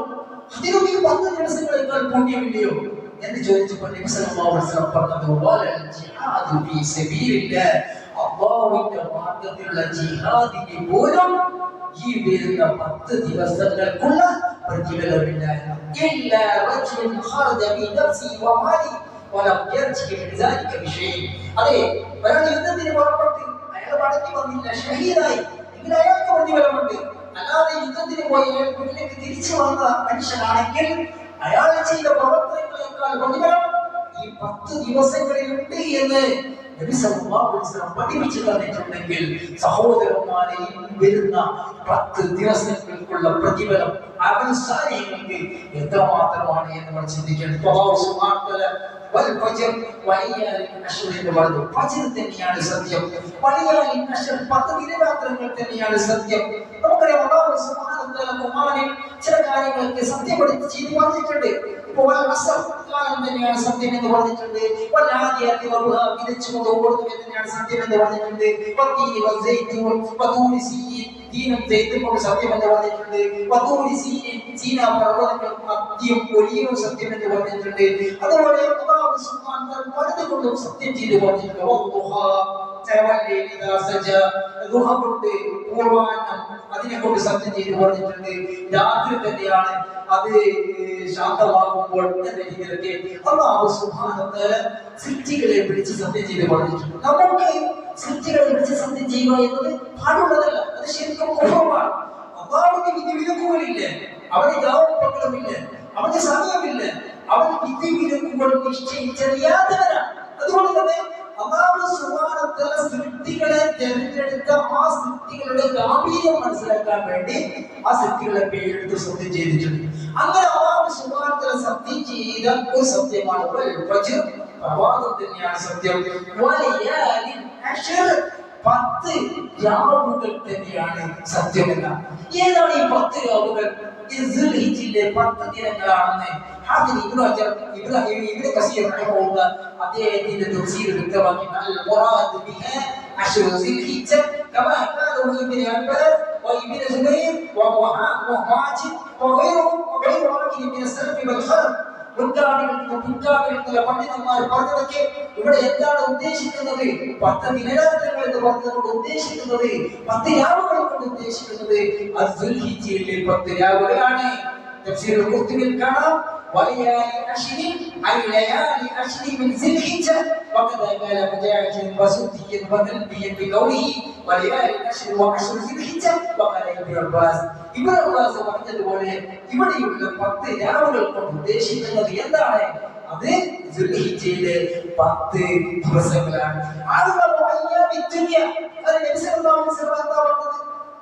അതിനും ഈ 10 ദിവസങ്ങളേക്കാൾ പുണ്യമില്ലയോ എന്ന് ചോദിച്ചപ്പോൾ നബി സല്ലല്ലാഹു അലൈഹി വസല്ലം പറഞ്ഞു, വലൽ ജിഹാദു ഫീ സബീലില്ലാഹ്, അല്ലാഹുവിന്റെ മാർഗ്ഗത്തിലുള്ള ജിഹാദിന് പോലും ഈ വരുന്ന 10 ദിവസങ്ങൾക്കുള്ള പ്രതിഫലമില്ല. ഇല്ലാ റജുലുൻ ഖറജ ബി നഫ്സി വ മാലി വലം യർജി മിൻ ദാലിക ബിശൈഇ. അതെ, ഒരാൾ യുദ്ധത്തിന് പുറപ്പെട്ട് അയാൾ മടങ്ങി വന്നില്ല, ഷഹീദായി, എങ്കിൽ അയാൾക്ക് പ്രതിഫലമുണ്ട്. അല്ലാതെ യുദ്ധത്തിന് പോയി അയാൾ വീട്ടിലേക്ക് തിരിച്ചു വന്ന മനുഷ്യനാണെങ്കിൽ അയാൾ ചെയ്ത പ്രവർത്തനങ്ങളെക്കാൾ പ്രതിഫലം ഈ 10 ദിവസങ്ങളിലുണ്ട് എന്ന് നബി സല്ലല്ലാഹു അലൈഹി വസല്ലം പഠിപ്പിച്ചു തന്നിട്ടുണ്ടെങ്കിൽ സഹോദരന്മാരെ, വരുന്ന 10 ദിവസങ്ങൾക്കുള്ള പ്രതിഫലം അമൽ സാലിഹ്കൾക്ക് എത്രമാത്രമാണ് എന്ന് നമ്മൾ ചിന്തിക്കണം. അല്ലാഹു സുബ്ഹാനഹു വ തആല വൽ ഫജ്ർ വലയാലിൻ അശ്ർ എന്ന് പറഞ്ഞു. ഫജ്ർ തന്നെയാണ് സത്യം, വലയാലിൻ അശ്ർ 10 ദിനരാത്രങ്ങൾ തന്നെയാണ് സത്യം. നമുക്കറിയാം, അല്ലാഹു സുബ്ഹാനഹു വ തആല ഖുർആനിൽ ചില കാര്യങ്ങൾ കാലങ്ങളൊക്കെ സത്യപ്പെടുത്തി ചെയ്ത് പറഞ്ഞിട്ടുണ്ട്. ഇപ്പോൾ കാലം തന്നെയാണ് സത്യം എന്ന് പറഞ്ഞിട്ടുണ്ട്. വിതച്ചുകൊണ്ട് ഓടുന്നത് തന്നെയാണ് സത്യം എന്ന് പറഞ്ഞിട്ടുണ്ട്. ദീനും ദൈവം കൊണ്ട് സത്യം എന്ന് പറഞ്ഞിട്ടുണ്ട്. സീന പർവ്വതങ്ങൾ മദ്യം ഒലിയും സത്യം എന്ന് പറഞ്ഞിട്ടുണ്ട്. അതുപോലെ പലതുകൊണ്ടും സത്യം ചെയ്ത് പറഞ്ഞിട്ടുണ്ട്. അതിനെ കൊണ്ട് സത്യം ചെയ്ത് പറഞ്ഞിട്ടുണ്ട്. രാത്രി തന്നെയാണ് അത് ശാന്തമാകുമ്പോൾ എന്ന രീതിയിലൊക്കെ അല്ലാഹു സുബ്ഹാനഹു വ തആല സൃഷ്ടികളെ പിടിച്ച് സത്യം ചെയ്ത് പറഞ്ഞിട്ടുണ്ട്. നമുക്ക് സൃഷ്ടികളെ പിടിച്ച് സത്യം ചെയ്യുക എന്നത് പാടുള്ളതല്ല, അത് ശരിക്കും കുഫറാണ്. അല്ലാഹുവിന്റെ വിധിവിലക്കുകളില്ല, അവന് യാതൊന്നുമില്ല, അവന് സമയമില്ല, അവൻ വിധിവിലക്കുകൾ നിശ്ചയിച്ചറിയാത്തവരാണ്. അതുകൊണ്ട് തന്നെ അല്ലാഹു സുബ്ഹാനഹു വ തആല സൃഷ്ടികളെ തിരഞ്ഞെടുത്ത ആ സൃഷ്ടികളുടെ ഗാംഭീര്യം മനസ്സിലാക്കാൻ വേണ്ടി ആ സൃഷ്ടികളെ പേരെടുത്ത് സത്യം ചെയ്തിട്ടുണ്ട്. അങ്ങനെ അല്ലാഹു സുബ്ഹാനഹു വ തആല സത്യം ചെയ്ത ഒരു സത്യമാണ് ഫജ്ർ, പ്രഭാതം തന്നെയാണ് സത്യം. 10 രാവുകൾ തന്നെയാണ് സത്യമെന്ന. ഏതാണ് ഈ 10 രാവുകൾ? ഇത് ദുൽഹിജ്ജിലെ 10 ദിനങ്ങളാണെന്ന് ഇബ്നു കസീർ റഹിമഹുല്ലാഹ് അദ്ദേഹത്തിന്റെ തഫ്സീർ വ്യക്തമാക്കി. അൽ മുറാദ് ബിഹാ അശ്റു ദുൽഹിജ്ജ കമാ ഖാലു ഇബ്നു അബ്ബാസ് وابن زبير وماجد وغيرهم من السلف والخلف. പിൻഗാമികളുടെ പണ്ഡിതന്മാർ പറഞ്ഞതൊക്കെ ഇവിടെ എന്താണ് ഉദ്ദേശിക്കുന്നത്? 10 ദിനരാത്രങ്ങൾ എന്ന് പറഞ്ഞതുകൊണ്ട് ഉദ്ദേശിക്കുന്നത് 10 രാവുകൾ കൊണ്ട് ഉദ്ദേശിക്കുന്നത് അത് ദുൽഹിജ്ജയിലെ 10 രാവുകളാണ്. തഫ്സീറുൽ ഖുർത്തുബിയിൽ കാണാം وليالي عشر أي ليالي عشر من ذي الحجة وكذا قال مجاهد وسدي وقلبي بقوله وليالي عشر وعشر ذي الحجة وقال ابن عباس പറഞ്ഞതുപോലെ ഇവിടെയുള്ള 10 രാവുകൾ കൊണ്ട് ഉദ്ദേശിക്കുന്നത് എന്താണ്? അത് ദുൽഹിജ്ജയിലെ 10 ദിവസങ്ങളാണ്.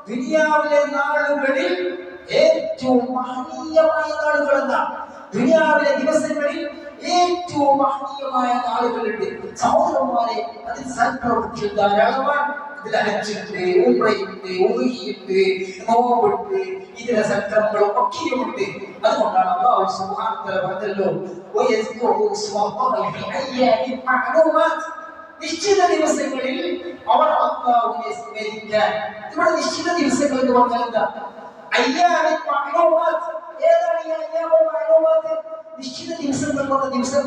ദുനിയാവിലെ നാളുകളിൽ ഏറ്റവും മഹനീയമായ നാളുകൾ എന്താണ്? ദുനിയാവിലെ ദിവസങ്ങളിൽ ഏറ്റവും മഹനീയമായ നാളുകളുണ്ട്. സഹോദരന്മാരെ, അതിൽ സൽപ്രവൃത്തികൾ ധാരാളമാണ്. ഇതിൽ ഹജ്ജുണ്ട്, ഉംറയുണ്ട്, ഉദ്ഹിയ്യയുണ്ട്, നോമ്പുണ്ട്, ഇതിലെ സൽക്കർമ്മങ്ങളും ഒക്കെയുമുണ്ട്. അതുകൊണ്ടാണ് അല്ലാഹു സുബ്ഹാനഹു വ തആല പറഞ്ഞല്ലോ വയസ്കുറു ഇസ്മല്ലാഹി ഫി അയ്യാമിൻ മഅലൂമാത്ത്. നിശ്ചിത ദിവസങ്ങളിൽ അവർ അല്ലാഹുവിനെ സ്മരിക്കാൻ. ഇവിടെ നിശ്ചിത ദിവസങ്ങൾ എന്ന് പറഞ്ഞാൽ എന്താ? അയ്യാമിൻ മഅലൂമാത്ത്. ഏതാണ് ഈ അയ്യാമുൽ മഅലൂമാത്ത്? നിശ്ചിത ദിവസങ്ങൾ എന്ന ദിവസം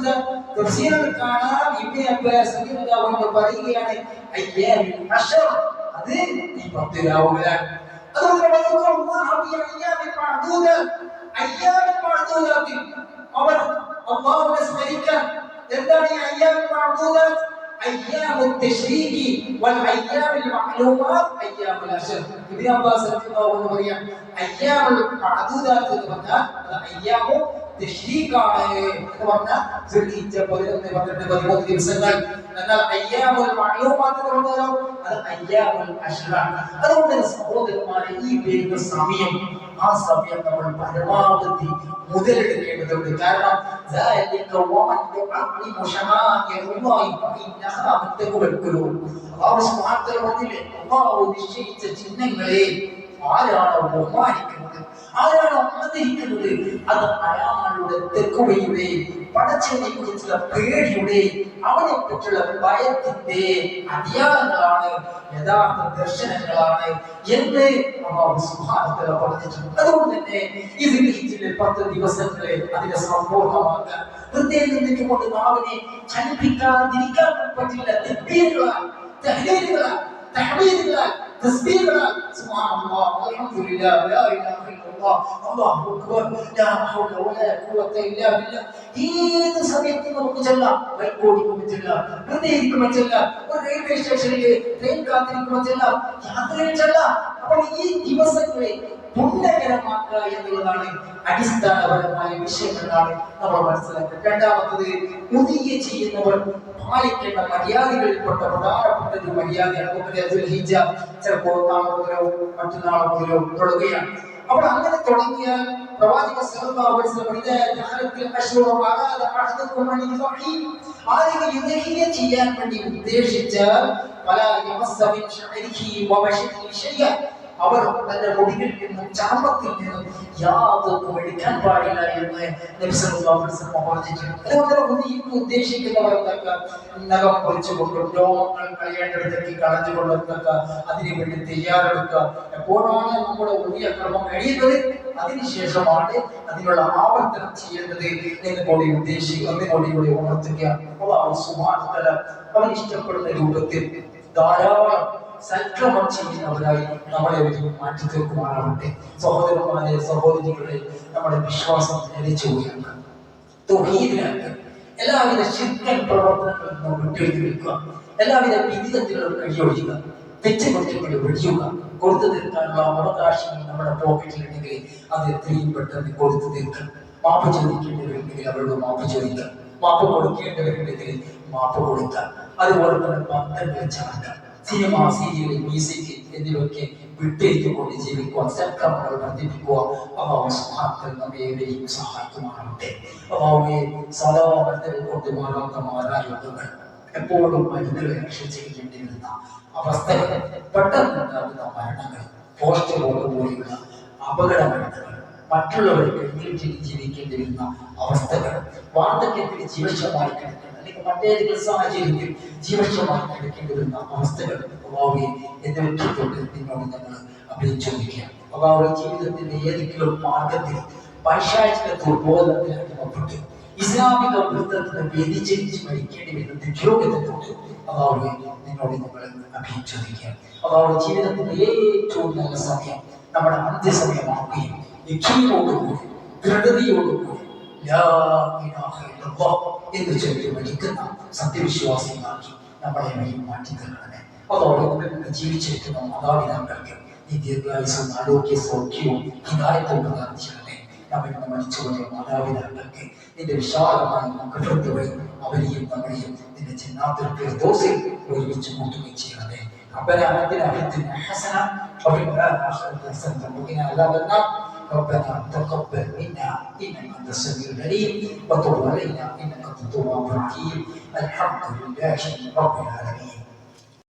തഫ്സീറിൽ കാണാം. ഇബ്നു അബ്ബാസ് റളിയല്ലാഹു അൻഹു പറയുകയാണ് അയ്യാമുൽ അശ്ർ, അത് ഈ 10 രാവുകളാണ്. അതുകൊണ്ട് അയ്യാമുൽ മഅദൂദാത്തിൽ അവർ അല്ലാഹുവിനെ സ്മരിക്കാൻ. എന്താണ് ഈ അയ്യാമുൽ മഅദൂദാത്ത്? أيام التشريق والأيام المعلومات أيام الأشهر. ابن عباس رضي الله عنه പറയാം أيام المعدودات എന്ന് പറഞ്ഞാൽ أيام التشريق എന്ന് പറഞ്ഞാൽ ദുൽഹിജ്ജ 11, 12, 13 ദിവസങ്ങൾ. എന്നാൽ أيام المعلومات എന്ന് പറഞ്ഞാൽ അത് أيام الأشهر. അതുകൊണ്ട് സഹോദരന്മാരെ, ഈ വരുന്ന സമയം, ആ സമയം നമ്മൾ പരമാവധി മുതലെടുക്കേണ്ടതുണ്ട്. കാരണം നിശ്ചയിച്ച ചിഹ്നങ്ങളെ ആരാണോ ബഹുമാനിക്കുന്നത്, ആരാണോ ആദരിക്കുന്നത്, അത് അയാളുടെ തെക്കുവയുടെ, പടച്ചവനെ കുറിച്ചുള്ള പേടിയുടെ, അവനെ പറ്റിയുള്ള ഭയത്തിന്റെ അടിയാളങ്ങളാണ്, യഥാർത്ഥ ദർശനങ്ങളാണ് എന്ന് അല്ലാഹു സുബ്ഹാനഹു വ തആല പറഞ്ഞിട്ടുണ്ട്. അതുകൊണ്ട് തന്നെ ഈ ദുൽഹിജ്ജയിലെ 10 ദിവസങ്ങളെ അതിനെ സമ്പൂർണ്ണമാക്കാൻ ഹൃദയത്തിൽ കൊണ്ട് നാവിനെ ചലിപ്പിക്കാതിരിക്കാൻ പറ്റില്ല. തക്ബീറുകളാൽ, തഹ്ലീലുകളാൽ, തഹ്മീദുകളാൽ, തസ്ബീഹുകളാൽ സുബ്ഹാനല്ലാഹ് വൽഹംദുലില്ലാഹ് ലാ ഇലാഹ ഇല്ലല്ലാഹ് അല്ലാഹു അക്ബർ ലാ ഹൗല വലാ ഖുവത ഇല്ലാ ബില്ലാഹ്. ഏത് സമയത്തും നമുക്ക് ചൊല്ലാം. വൈകോടിക്കുമ്പോൾ ചൊല്ലാം, ഹൃദയിക്കുമ്പോൾ ചൊല്ലാം, ഒരു റെയിൽവേ സ്റ്റേഷനിൽ ട്രെയിൻ കാത്തിരിക്കുമ്പോൾ ചൊല്ലാം, യാത്രയിൽ ചൊല്ലാം. അപ്പോൾ ഈ ദിവസങ്ങളെ പുണ്യകരമാക്കുക എന്നുള്ളതാണ് അടിസ്ഥാനപരമായ വിഷയങ്ങളാണ് നമ്മൾ മനസ്സിലാക്കുന്നത്. രണ്ടാമത്തത്, ഉദിയ ചെയ്യുന്നവർ പാലിക്കേണ്ട മര്യാദകളിൽപ്പെട്ട പ്രധാനപ്പെട്ട ഒരു മര്യാദയാണ്. നമുക്ക് ദുൽഹിജ്ജ ചിലപ്പോൾ നാളെ മുതലോ മറ്റന്നാളെ മുതലോ തുടങ്ങുകയാണ്. അപ്പോൾ അങ്ങനെ തുടങ്ങിയാൽ പ്രവാചകൻ സല്ലല്ലാഹു അലൈഹി വസല്ലം യുദ്ഹിയ ചെയ്യാൻ വേണ്ടി ഉദ്ദേശിച്ചാൽ അവർ തന്റെ മുടിയിൽ നിന്നും ചർമ്മത്തിൽ നിന്നും യാതൊന്നും എടുക്കാൻ പാടില്ല എന്ന് നബി സല്ലല്ലാഹു അലൈഹി വസല്ലം പറഞ്ഞിട്ടുണ്ട്. അതുപോലെ മുടിയിൽ ഉദ്ദേശിക്കുന്നവർക്കൊക്കെ നഖം പൊളിച്ചുകൊണ്ടും രോമങ്ങൾ കളയേണ്ടിടത്തേക്ക് കളഞ്ഞുകൊണ്ടൊക്കെ അതിനു വേണ്ടി തയ്യാറെടുക്കുക. എപ്പോഴാണ് നമ്മുടെ ഉദയക്രമം കഴിയുന്നത് അതിനുശേഷമാണ് അതിനുള്ള ആവർത്തനം ചെയ്യേണ്ടത് എന്ന് കൂടി കൂടി ഉണർത്തുകയാണ്. അല്ലാഹു സുബ്ഹാനഹു വ തആല അവൻ ഇഷ്ടപ്പെടുന്ന രൂപത്തിൽ ധാരാളം സൽക്രമം ചെയ്യുന്നവരായി നമ്മളെ മാറ്റി തീർക്കുമാറാവട്ടെ. സഹോദരന്മാരെ, സഹോദരികളെ, നമ്മുടെ വിശ്വാസം നിലച്ചുപോയാണ്. തൗഹീദിനാണ് എല്ലാവിധ ശിർക്കൻ പ്രവർത്തനങ്ങളിൽ നിന്നും വിട്ടെഴുതി വെക്കുക. എല്ലാവിധ വിധികത്തിലും കഴിയൊഴിയുക. തെറ്റുകുറ്റങ്ങൾ വെടിയുക. കൊടുത്തു തീർക്കാനുള്ള അവകാശങ്ങൾ നമ്മുടെ പോക്കറ്റിലുണ്ടെങ്കിൽ അത് എത്രയും പെട്ടെന്ന് കൊടുത്തു തീർക്കുക. മാപ്പ് ചോദിക്കേണ്ടവരുണ്ടെങ്കിൽ അവരോട് മാപ്പ് ചോദിക്കുക. മാപ്പ് കൊടുക്കേണ്ടവരുണ്ടെങ്കിൽ മാപ്പ് കൊടുക്കുക. അതുപോലെ തന്നെ ബന്ധങ്ങൾ ചേർക്കുക. സിനിമ, സീരിയൽ, മ്യൂസിക് എന്നിവയൊക്കെ വിട്ടേറ്റുകൊണ്ട് ജീവിക്കുക. സൽക്കർമ്മങ്ങൾ വർദ്ധിപ്പിക്കുക. അല്ലാഹു സുബ്ഹാനഹു വ തആല നമ്മെയും സഹായിക്കുമാറാവട്ടെ. അല്ലാഹുവേ, സലാമത്തിൽ കൊണ്ടുമാറാത്ത മാറാരോഗങ്ങൾ, എപ്പോഴും മരുന്നുകളെ രക്ഷിച്ചിരിക്കേണ്ടി വരുന്ന അവസ്ഥകൾ, പെട്ടെന്നുണ്ടാകുന്ന മരണങ്ങൾ, പോസ്റ്റ് പോലെയുള്ള അപകട മരണങ്ങൾ, മറ്റുള്ളവർക്ക് ജീവിക്കേണ്ടി വരുന്ന അവസ്ഥകൾ, വാർദ്ധക്യത്തിൽ ജീവശമായി കിടക്കുന്ന അല്ലെങ്കിൽ മറ്റേതെങ്കിലും സാഹചര്യത്തിൽ ജീവശമായി കിടക്കേണ്ടി വരുന്ന അവസ്ഥകൾ എന്നിവയ്ക്കൊട്ട് നിന്നോട് ഞങ്ങൾ അഭിനയിച്ചോദിക്കുക. അള്ളാഹുവേ, ജീവിതത്തിന്റെ ഏതെങ്കിലും മാർഗത്തിൽ പൈശാചിക ദുർബോധത്തിൽ അടിമപ്പെട്ട് ഇസ്ലാമിക വൃത്തത്തിന് വ്യതിചരിച്ച് മരിക്കേണ്ടി വരുന്ന ദുര്യോഗത്തിനോട് അള്ളാഹുവേ നിന്നോട് ഞങ്ങൾ അഭിനയിച്ചോദിക്കുക. അള്ളാഹുവേ, ജീവിതത്തിന്റെ ഏറ്റവും നല്ല സമയം നമ്മുടെ അന്ത്യസമയമാക്കുകയും യഖീനോടുകൂടി ദൃഢതയോടുകൂടി ലാ ഇലാഹ ഇല്ലല്ലാഹ് എന്ന് ചൊല്ലി മരിക്കുന്ന സത്യവിശ്വാസികളാക്കി നമ്മളെ മാറ്റി തരണമേ. അതോടൊപ്പം ജീവിച്ചിരിക്കുന്ന മാതാപിതാക്കൾക്ക് ഈ ദീർഘായുസ്സും ആരോഗ്യ സൗഖ്യവും ഹിദായത്തും പ്രദാനം ചെയ്യണമേ. നമ്മെ മരിച്ചുപോയ മാതാപിതാക്കൾക്ക് നിന്റെ വിശാലമായ മക്കളുടെ വഴി അവരെയും നമ്മളെയും നിന്റെ ജന്നാത്തുൽ ഫിർദൗസിൽ ഒരുമിച്ച് കൂട്ടുകയും ചെയ്യണമേ. ربنا آتنا في الدنيا حسنة وفي الآخرة حسنة وقنا عذاب النار. ربنا تقبل منا إنك أنت السميع العليم وتب علينا إنك أنت التواب الرحيم. الحمد لله رب العالمين.